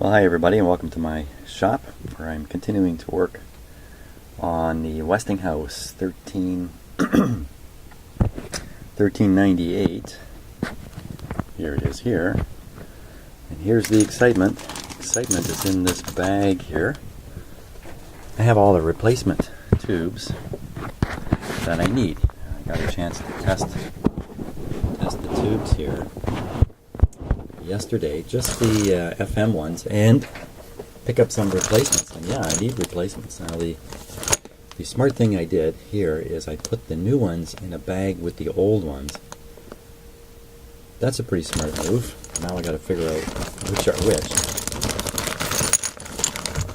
Well, hi everybody, and welcome to my shop where I'm continuing to work on the Westinghouse 1398. Here it is here. And here's the excitement. Excitement is in this bag here. I have all the replacement tubes that I need. I got a chance to test the tubes here yesterday, just the FM ones, and pick up some replacements. And yeah, I need replacements. Now the smart thing I did here is I put the new ones in a bag with the old ones. That's a pretty smart move. Now I got to figure out which are which.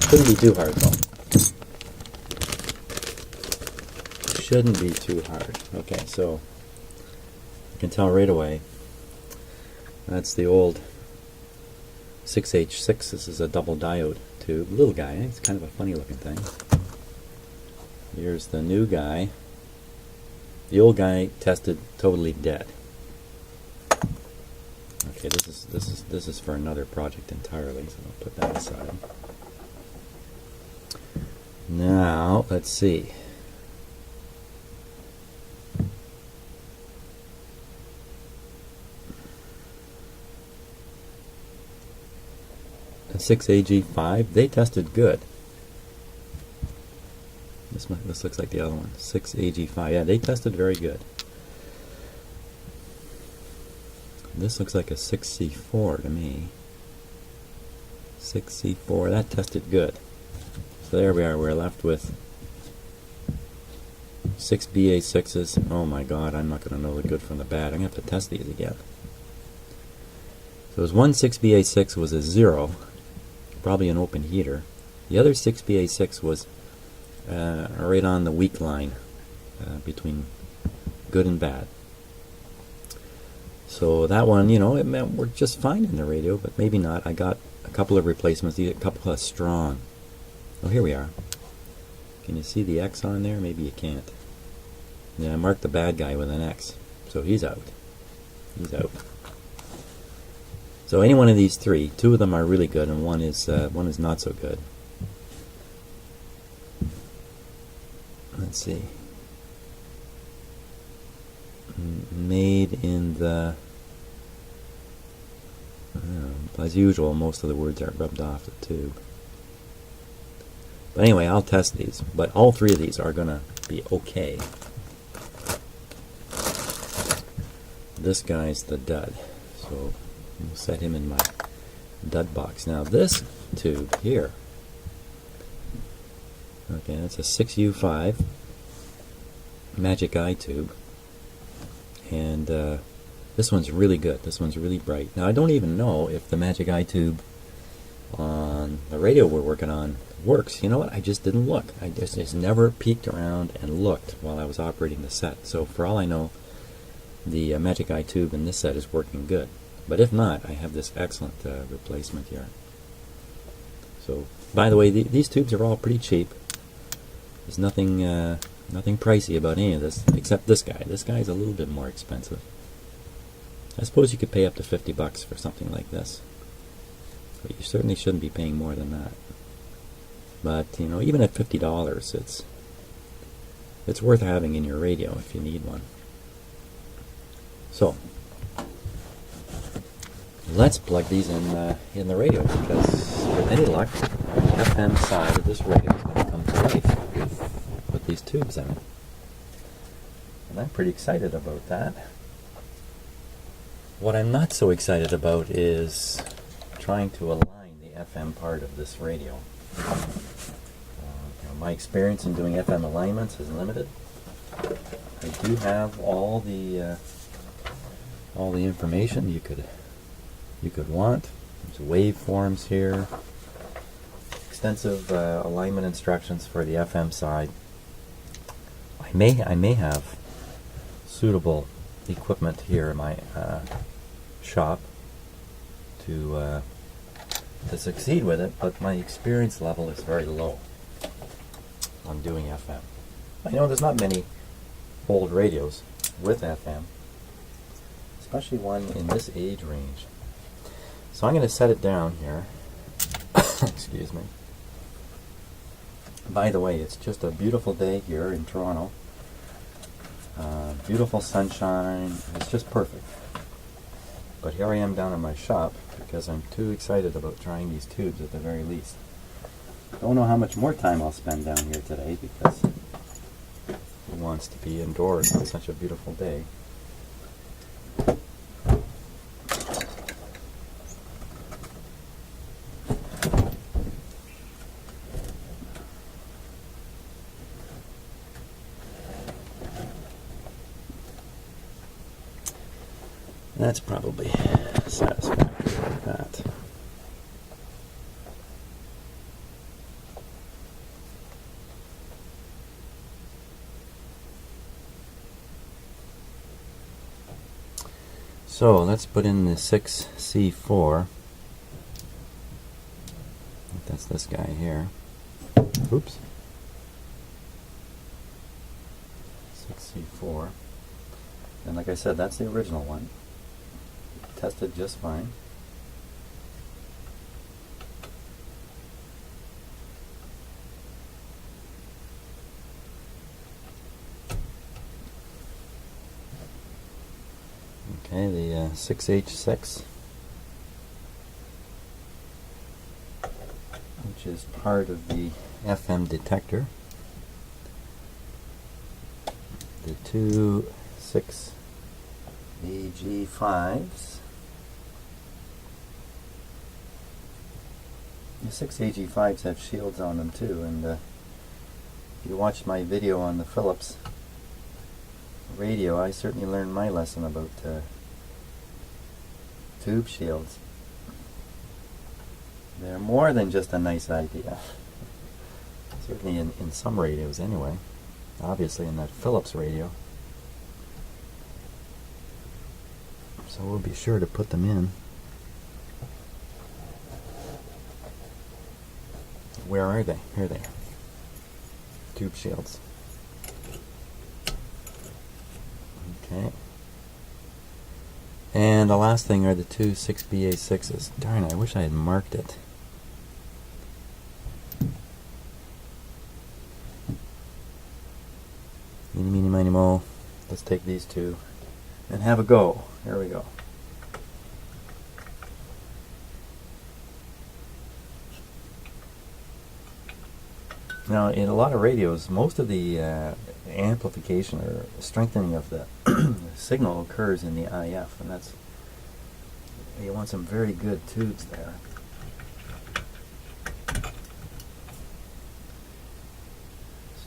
Shouldn't be too hard though. Shouldn't be too hard. Okay, so you can tell right away. That's the old 6H6. This is a double diode tube. Little guy, eh? It's kind of a funny looking thing. Here's the new guy. The old guy tested totally dead. Okay, this is for another project entirely, so I'll put that aside. Now, let's see. The 6AG5, they tested good. This looks like the other one. 6AG5, yeah, they tested very good. This looks like a 6C4 to me. 6C4, that tested good. So there we are, we're left with 6 BA6s. Oh my god, I'm not going to know the good from the bad. I'm going to have to test these again. So there's one 6BA6 was a 0. Probably an open heater. The other 6BA6 was right on the weak line between good and bad. So that one, you know, it worked just fine in the radio, but maybe not. I got a couple of replacements, a couple of strong. Oh, here we are. Can you see the X on there? Maybe you can't. Yeah, I marked the bad guy with an X. So he's out. He's out. So any one of these three, two of them are really good, and one is not so good. Let's see. Made in the, as usual, most of the words are rubbed off the tube. But anyway, I'll test these. But all three of these are going to be okay. This guy's the dud. So we'll set him in my dud box. Now this tube here, okay, that's a 6U5 Magic Eye tube, and this one's really good. This one's really bright. Now I don't even know if the Magic Eye tube on the radio we're working on works. You know what? I just didn't look. I just never peeked around and looked while I was operating the set. So for all I know, the Magic Eye tube in this set is working good. But if not, I have this excellent replacement here. So, by the way, these tubes are all pretty cheap. There's nothing pricey about any of this, except this guy. This guy is a little bit more expensive. I suppose you could pay up to $50 for something like this, but you certainly shouldn't be paying more than that. But you know, even at $50, it's worth having in your radio if you need one. So let's plug these in the radio, because with any luck, the FM side of this radio is going to come to life with these tubes in it. And I'm pretty excited about that. What I'm not so excited about is trying to align the FM part of this radio. My experience in doing FM alignments is limited. I do have all the information you could want. There's waveforms here, extensive alignment instructions for the FM side. I may have suitable equipment here in my shop to succeed with it, but my experience level is very low on doing FM. I know there's not many old radios with FM, especially one in this age range. So I'm going to set it down here Excuse me. By the way, it's just a beautiful day here in Toronto. Beautiful sunshine. It's just perfect. But here I am down in my shop because I'm too excited about trying these tubes at the very least. Don't know how much more time I'll spend down here today because who wants to be indoors on such a beautiful day? That's probably satisfactory like that. So let's put in the 6C4. That's this guy here. Oops. 6C4. And like I said, that's the original one. Tested just fine. Okay, the 6H6, which is part of the FM detector. The two 6AG5s. The 6AG5s have shields on them too, and if you watched my video on the Philips radio, I certainly learned my lesson about tube shields. They're more than just a nice idea. Certainly in some radios anyway. Obviously in that Philips radio. So we'll be sure to put them in. Where are they? Here they are. Tube shields. Okay. And the last thing are the two 6BA6s. Darn, I wish I had marked it. Eeny, meeny, miny, mo. Let's take these two and have a go. Here we go. Now, in a lot of radios, most of the amplification or strengthening of the signal occurs in the IF, and that's, you want some very good tubes there.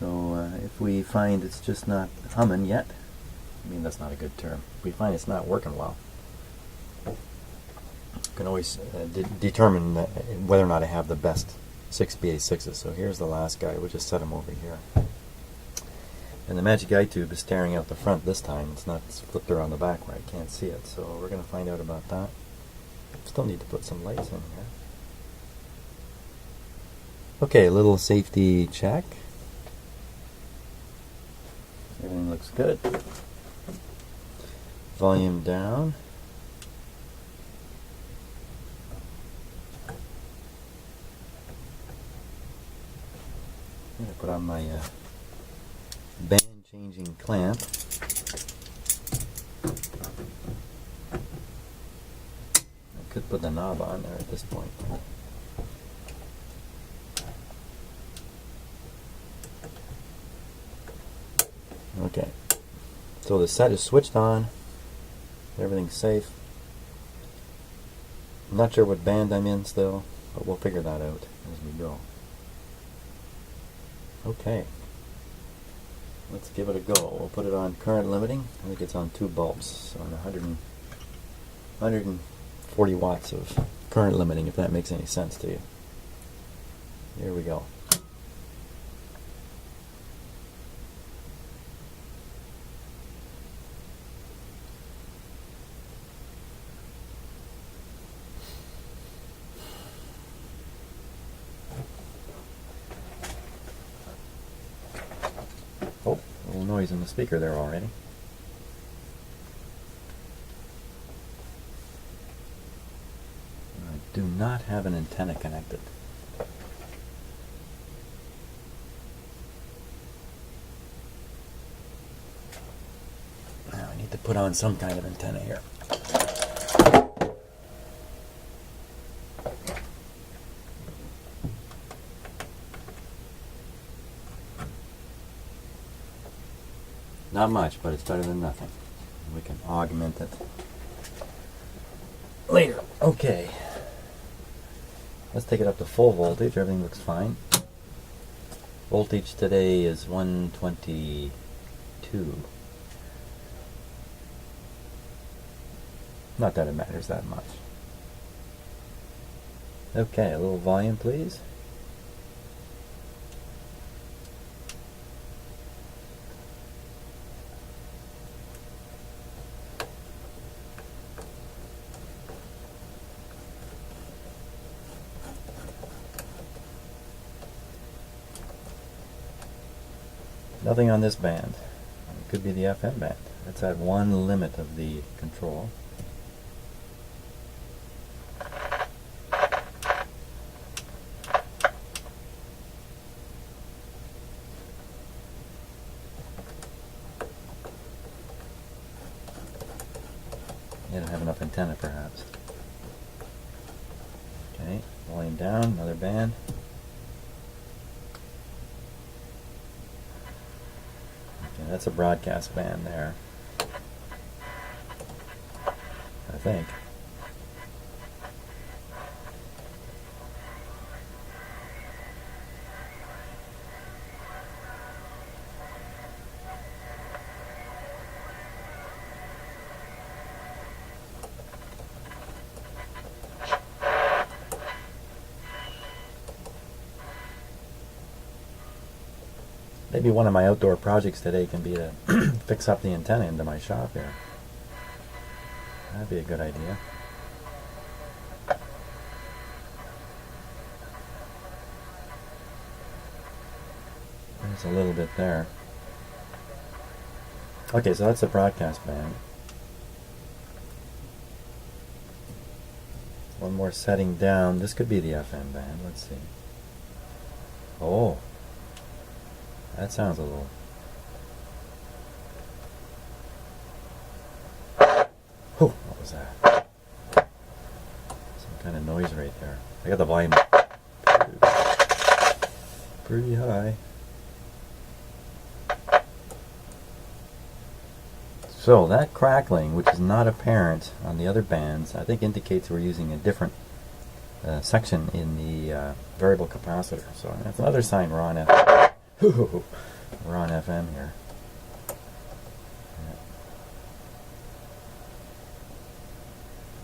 So if we find it's just not humming yet, I mean, that's not a good term. If we find it's not working well, you can always determine whether or not I have the best 6BA6s. So here's the last guy. We'll just set him over here. And the magic eye tube is staring out the front this time. It's not flipped around the back where I can't see it. So we're going to find out about that. Still need to put some lights in here. Okay, a little safety check. Everything looks good. Volume down. I'm going to put on my band changing clamp. I could put the knob on there at this point. Okay, so the set is switched on. Everything's safe. I'm not sure what band I'm in still, but we'll figure that out as we go. Okay, let's give it a go. We'll put it on current limiting. I think it's on 2 bulbs, so on 140 watts of current limiting, if that makes any sense to you. Here we go. Oh, a little noise in the speaker there already. I do not have an antenna connected. put on some kind of antenna here. Not much, but it's better than nothing. We can augment it later. Okay. Let's take it up to full voltage. Everything looks fine. Voltage today is 122. Not that it matters that much. Okay, a little volume, please. Nothing on this band. It could be the FM band. That's at one limit of the control. You don't have enough antenna, perhaps. Okay, volume down, another band. Okay, that's a broadcast band there, I think. Maybe one of my outdoor projects today can be to fix up the antenna into my shop here. That'd be a good idea. There's a little bit there. Okay, so that's the broadcast band. One more setting down. This could be the FM band. Let's see. Oh. That sounds a little... Oh, what was that? Some kind of noise right there. I got the volume pretty high. So that crackling, which is not apparent on the other bands, I think indicates we're using a different section in the variable capacitor. So that's another sign we're on FM. We're on FM here.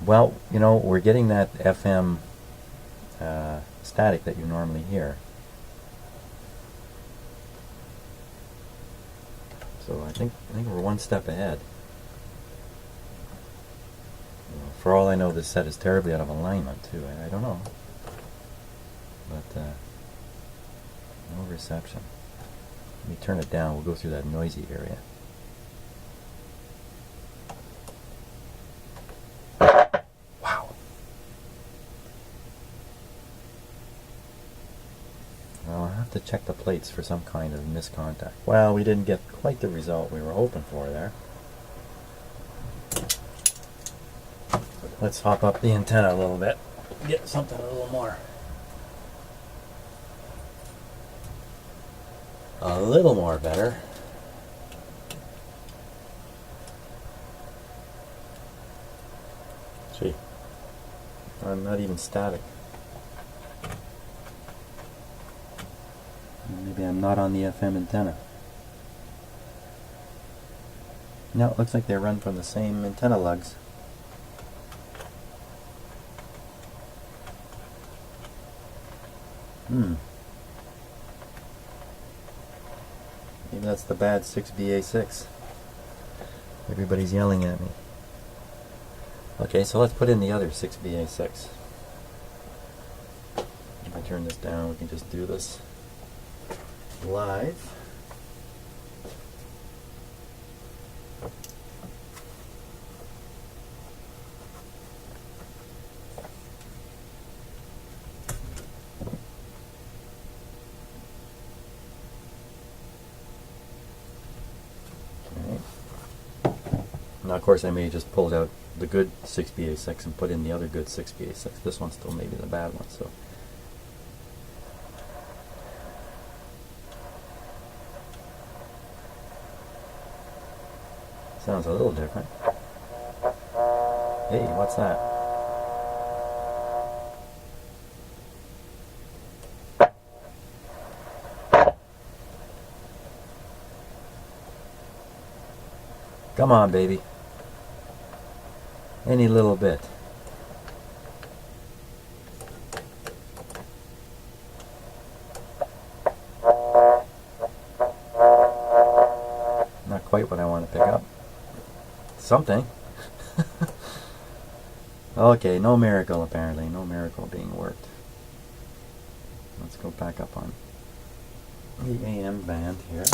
Well, you know, we're getting that FM static that you normally hear. So I think we're one step ahead. For all I know, this set is terribly out of alignment too. I don't know, but no reception. Let me turn it down. We'll go through that noisy area. Wow. Well, I'll have to check the plates for some kind of miscontact. Well, we didn't get quite the result we were hoping for there. Let's hop up the antenna a little bit. Get something a little more. A little more better. Gee, I'm not even static. Maybe I'm not on the FM antenna. No, it looks like they run from the same antenna lugs. Maybe that's the bad 6BA6. Everybody's yelling at me. Okay, so let's put in the other 6BA6. If I turn this down, we can just do this live. Now, of course, I may just pull out the good 6BA6 and put in the other good 6BA6. This one's still maybe the bad one. So sounds a little different. Hey, what's that? Come on, baby. Any little bit. Not quite what I want to pick up. Something. Okay, no miracle apparently. No miracle being worked. Let's go back up on the AM band here.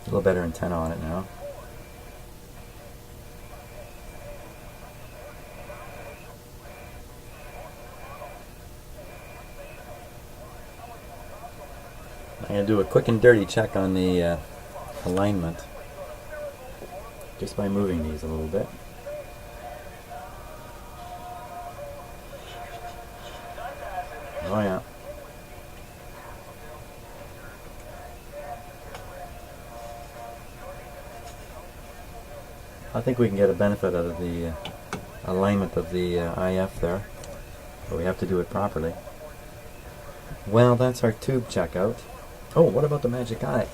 A little better antenna on it now. I'm going to do a quick and dirty check on the alignment just by moving these a little bit. Oh yeah. I think we can get a benefit out of the alignment of the IF there, but we have to do it properly. Well, that's our tube checkout. Oh, what about the magic eye?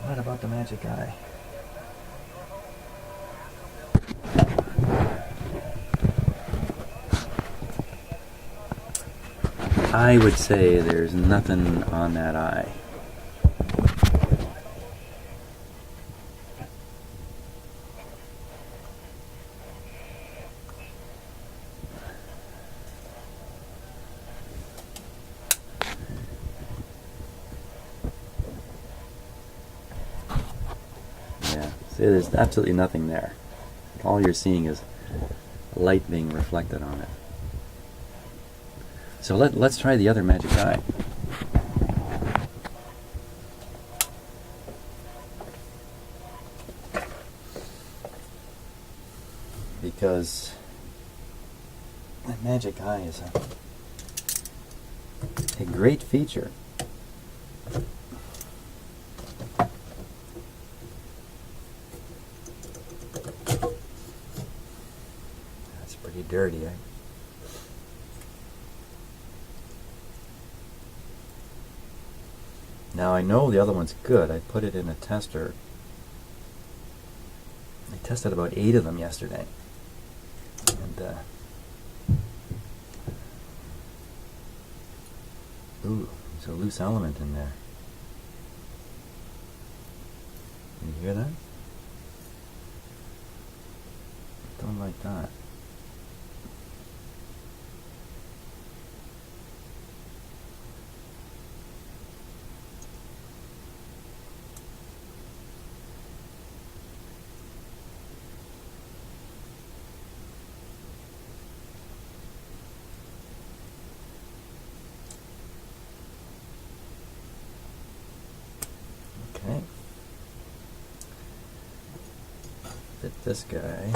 What about the magic eye? I would say there's nothing on that eye. There's absolutely nothing there. All you're seeing is light being reflected on it. So let's try the other magic eye. Because the magic eye is a great feature. Dirty, eh? Now I know the other one's good. I put it in a tester. I tested about 8 of them yesterday. And ooh, there's a loose element in there. Can you hear that? Don't like that. Okay. Fit this guy.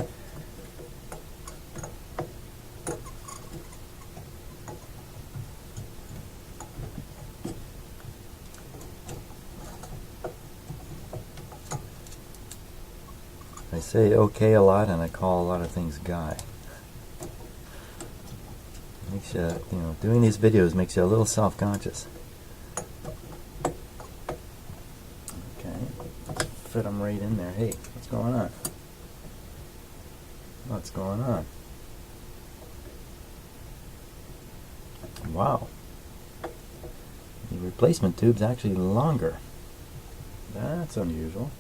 I say okay a lot, and I call a lot of things guy. Makes you, doing these videos makes you a little self-conscious. Fit them right in there. Hey, what's going on? What's going on? Wow. The replacement tube's actually longer. That's unusual.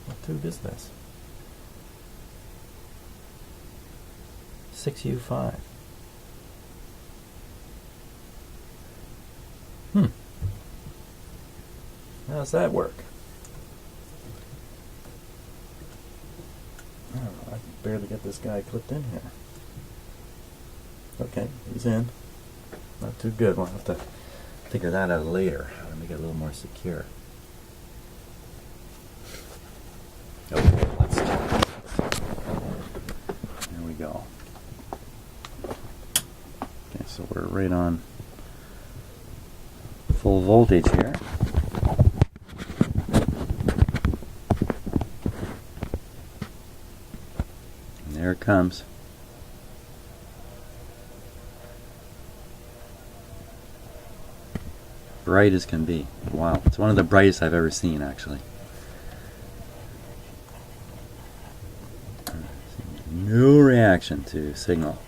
What tube is this? 6U5. How's that work? I don't know, I can barely get this guy clipped in here. Okay, he's in. Not too good. We'll have to figure that out later. How to make it a little more secure. Okay, let's try. There we go. Okay, so we're right on full voltage here. And there it comes. Bright as can be. Wow, it's one of the brightest I've ever seen, actually. No reaction to signal.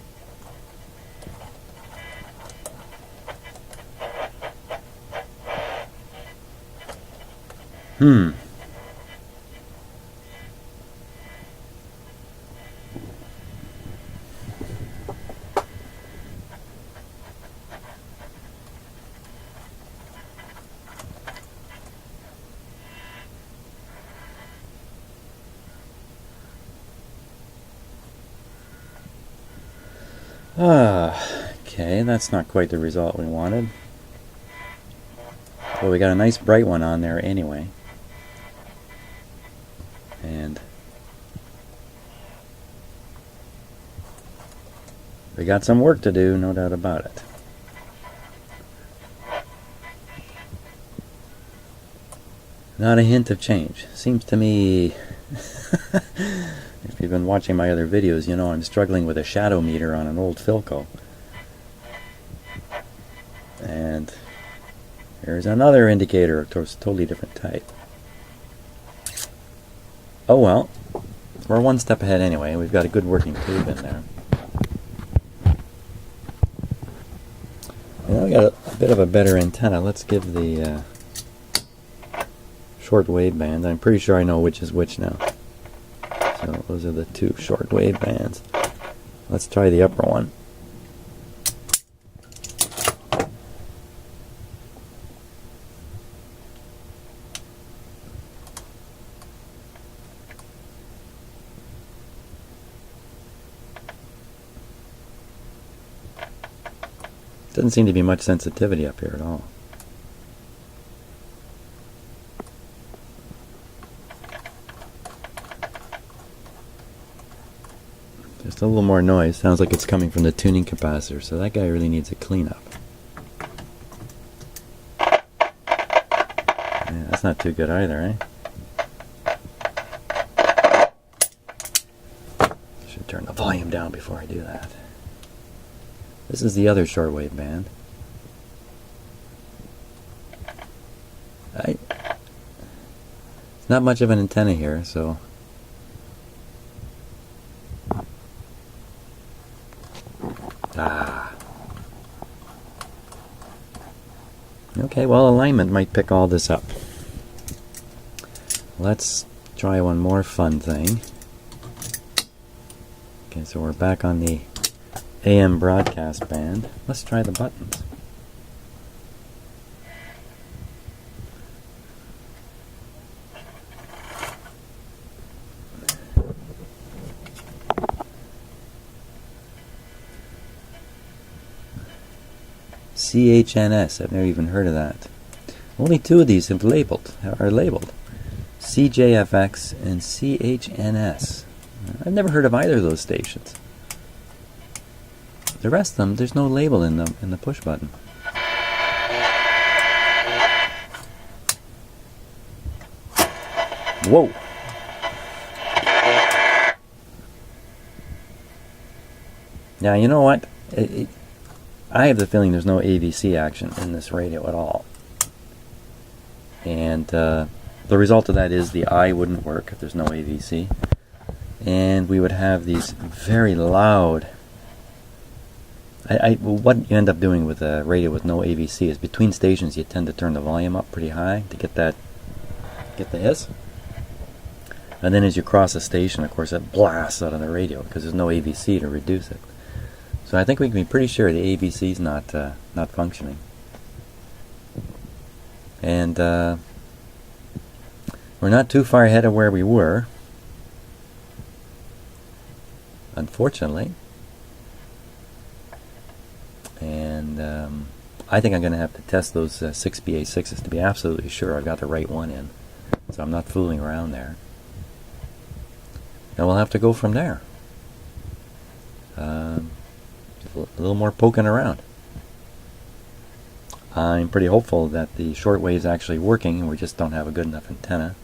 Okay, that's not quite the result we wanted. Well, we got a nice bright one on there anyway. And we got some work to do, no doubt about it. Not a hint of change. Seems to me, if you've been watching my other videos, you know I'm struggling with a shadow meter on an old Philco. And here's another indicator of a totally different type. Oh well, we're one step ahead anyway. We've got a good working tube in there. And we got a bit of a better antenna. Let's give the short wave band. I'm pretty sure I know which is which now. So those are the two short wave bands. Let's try the upper one. Doesn't seem to be much sensitivity up here at all. Just a little more noise. Sounds like it's coming from the tuning capacitor, so that guy really needs a cleanup. Yeah, that's not too good either, eh? Should turn the volume down before I do that. This is the other shortwave band. It's not much of an antenna here, so okay, well, alignment might pick all this up. Let's try one more fun thing. Okay, so we're back on the AM broadcast band. Let's try the buttons. CHNS, I've never even heard of that. Only two of these are labeled. CJFX and CHNS. I've never heard of either of those stations. The rest of them, there's no label in them in the push button. Whoa! Now you know what? I have the feeling there's no AVC action in this radio at all. And the result of that is the eye wouldn't work if there's no AVC. And we would have these very loud... what you end up doing with a radio with no AVC is between stations you tend to turn the volume up pretty high to get the hiss. And then as you cross a station, of course, it blasts out of the radio because there's no AVC to reduce it. So I think we can be pretty sure the AVC is not functioning. And we're not too far ahead of where we were, unfortunately. And I think I'm going to have to test those 6BA6s to be absolutely sure I've got the right one in. So I'm not fooling around there. And we'll have to go from there. Just a little more poking around. I'm pretty hopeful that the shortwave is actually working and we just don't have a good enough antenna.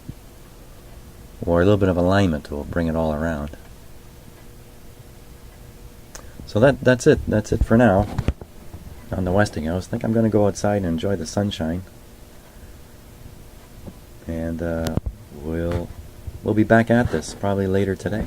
Or a little bit of alignment will bring it all around. So that's it. That's it for now on the Westinghouse. I think I'm going to go outside and enjoy the sunshine. And we'll be back at this probably later today.